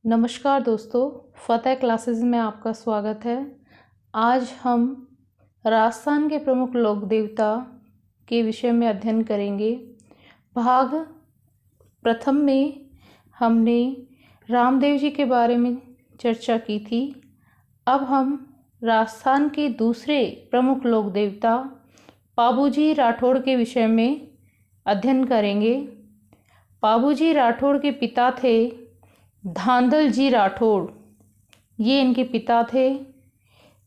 नमस्कार दोस्तों, फ़तेह क्लासेस में आपका स्वागत है। आज हम राजस्थान के प्रमुख लोक देवता के विषय में अध्ययन करेंगे। भाग प्रथम में हमने रामदेव जी के बारे में चर्चा की थी। अब हम राजस्थान के दूसरे प्रमुख लोक देवता पाबूजी राठौड़ के विषय में अध्ययन करेंगे। पाबूजी राठौड़ के पिता थे धांधल जी राठौड़, ये इनके पिता थे।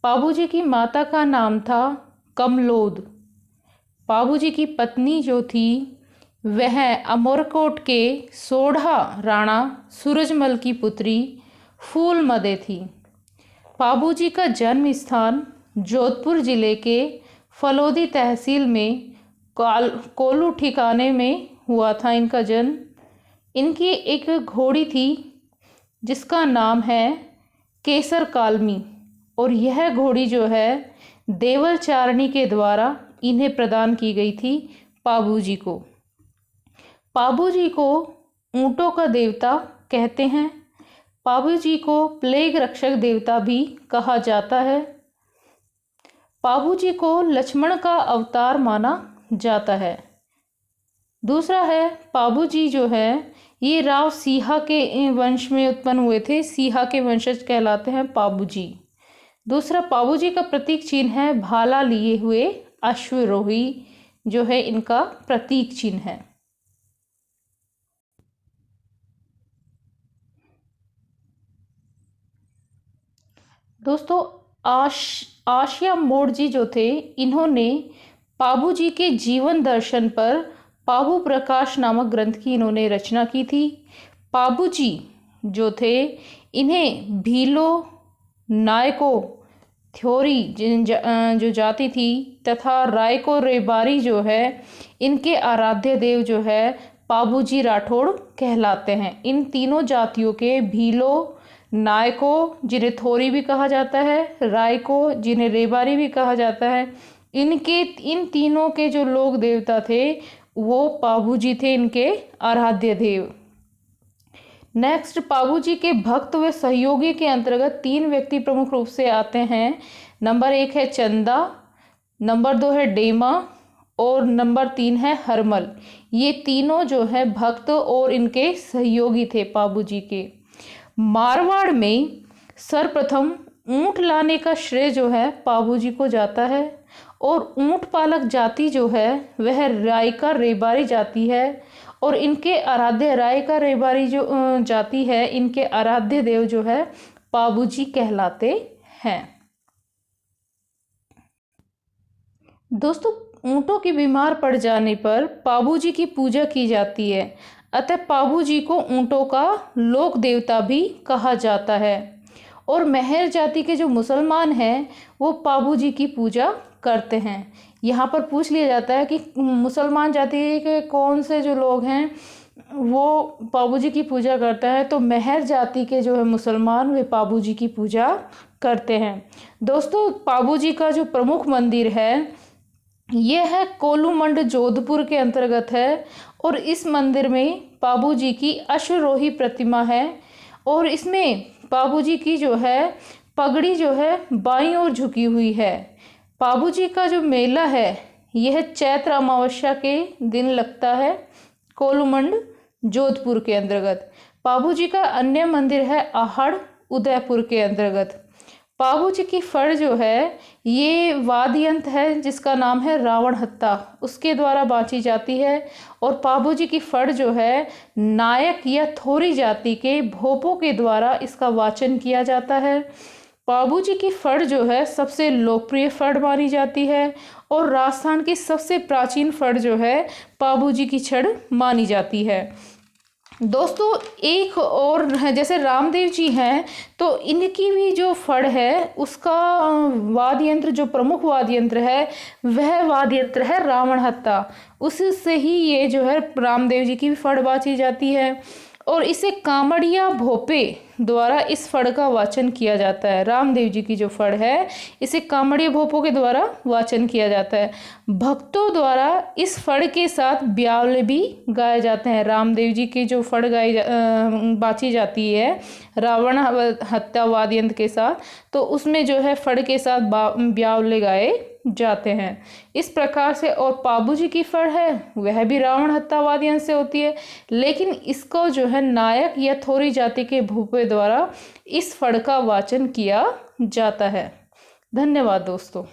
पाबूजी की माता का नाम था कमलोद। पाबूजी की पत्नी जो थी वह अमरकोट के सोढ़ा राणा सूरजमल की पुत्री फूलमदे थी। पाबूजी का जन्म स्थान जोधपुर जिले के फलोदी तहसील में कोलू ठिकाने में हुआ था इनका जन्म। इनकी एक घोड़ी थी जिसका नाम है केसर कालमी, और यह घोड़ी जो है देवल चारणी के द्वारा इन्हें प्रदान की गई थी पाबूजी को। पाबूजी को ऊँटों का देवता कहते हैं। पाबूजी को प्लेग रक्षक देवता भी कहा जाता है। पाबूजी को लक्ष्मण का अवतार माना जाता है। दूसरा है पाबूजी जो है ये राव सीहा के वंश में उत्पन्न हुए थे। सीहा के वंशज कहलाते हैं पाबूजी। दूसरा, पाबूजी का प्रतीक चिन्ह है भाला लिए हुए अश्वरोही, जो है इनका प्रतीक चिन्ह है। दोस्तों, आशिया मोड़ जी जो थे इन्होंने पाबूजी के जीवन दर्शन पर पाबू प्रकाश नामक ग्रंथ की इन्होंने रचना की थी। पाबूजी जो थे इन्हें भीलो नायको थ्योरी जो जाति थी तथा रायको रेबारी जो है इनके आराध्य देव जो है पाबूजी राठौड़ कहलाते हैं। इन तीनों जातियों के भीलो नायको जिन्हें थोरी भी कहा जाता है, रायको जिन्हें रेबारी भी कहा जाता है, इन तीनों के जो लोक देवता थे वो पाबूजी थे, इनके आराध्य देव। नेक्स्ट, पाबूजी के भक्त व सहयोगी के अंतर्गत 3 व्यक्ति प्रमुख रूप से आते हैं। नंबर 1 है चंदा, नंबर 2 है डेमा और नंबर 3 है हरमल। ये तीनों जो है भक्त और इनके सहयोगी थे पाबूजी के। मारवाड़ में सर्वप्रथम ऊंट लाने का श्रेय जो है पाबूजी को जाता है, और ऊंट पालक जाति जो है वह रायका रेबारी जाति है, और इनके आराध्य रायका रेबारी जो जाति है इनके आराध्य देव जो है पाबूजी कहलाते हैं। दोस्तों, ऊंटों की बीमार पड़ जाने पर पाबूजी की पूजा की जाती है, अतः पाबूजी को ऊंटों का लोक देवता भी कहा जाता है। और मेहर जाति के जो मुसलमान हैं वो पाबूजी की पूजा करते हैं। यहाँ पर पूछ लिया जाता है कि मुसलमान जाति के कौन से जो लोग हैं वो पाबूजी की पूजा करते हैं, तो मेहर जाति के जो है मुसलमान वे पाबूजी की पूजा करते हैं। दोस्तों, पाबूजी का जो प्रमुख मंदिर है ये है कोलूमंड जोधपुर के अंतर्गत है, और इस मंदिर में पाबूजी की अश्वरोही प्रतिमा है, और इसमें पाबूजी की जो है पगड़ी जो है बाईं ओर झुकी हुई है। पाबूजी का जो मेला है यह चैत्र अमावस्या के दिन लगता है कोलूमंड जोधपुर के अंतर्गत। पाबूजी का अन्य मंदिर है आहड़ उदयपुर के अंतर्गत। पाबूजी की फड़ जो है ये वाद्य यंत्र है जिसका नाम है रावण हत्ता, उसके द्वारा बाँची जाती है। और पाबूजी की फड़ जो है नायक या थोरी जाति के भोपों के द्वारा इसका वाचन किया जाता है। पाबूजी की फड़ जो है सबसे लोकप्रिय फड़ मानी जाती है, और राजस्थान की सबसे प्राचीन फड़ जो है पाबूजी की छड़ मानी जाती है। दोस्तों, एक और है जैसे रामदेव जी हैं तो इनकी भी जो फड़ है उसका वाद्य यंत्र जो प्रमुख वाद्य यंत्र है वह वाद्य यंत्र है रावण हत्ता। उससे ही ये जो है रामदेव जी की भी फड़ बाँची जाती है, और इसे कामड़िया भोपे द्वारा इस फड़ का वाचन किया जाता है। रामदेव जी की जो फड़ है इसे कामड़िया भोपों के द्वारा वाचन किया जाता है। भक्तों द्वारा इस फड़ के साथ ब्यावले भी गाए जाते हैं। रामदेव जी की जो फड़ बाची जाती है रावण हत्या वाद्य यंत्र के साथ, तो उसमें जो है फड़ के साथ ब्यावले गाए जाते हैं। इस प्रकार से, और पाबू जी की फड़ है वह भी रावण हत्या वाद्य यंत्र से होती है, लेकिन इसको जो है नायक या थोरी जाति के भूपे द्वारा इस फड़ का वाचन किया जाता है। धन्यवाद दोस्तों।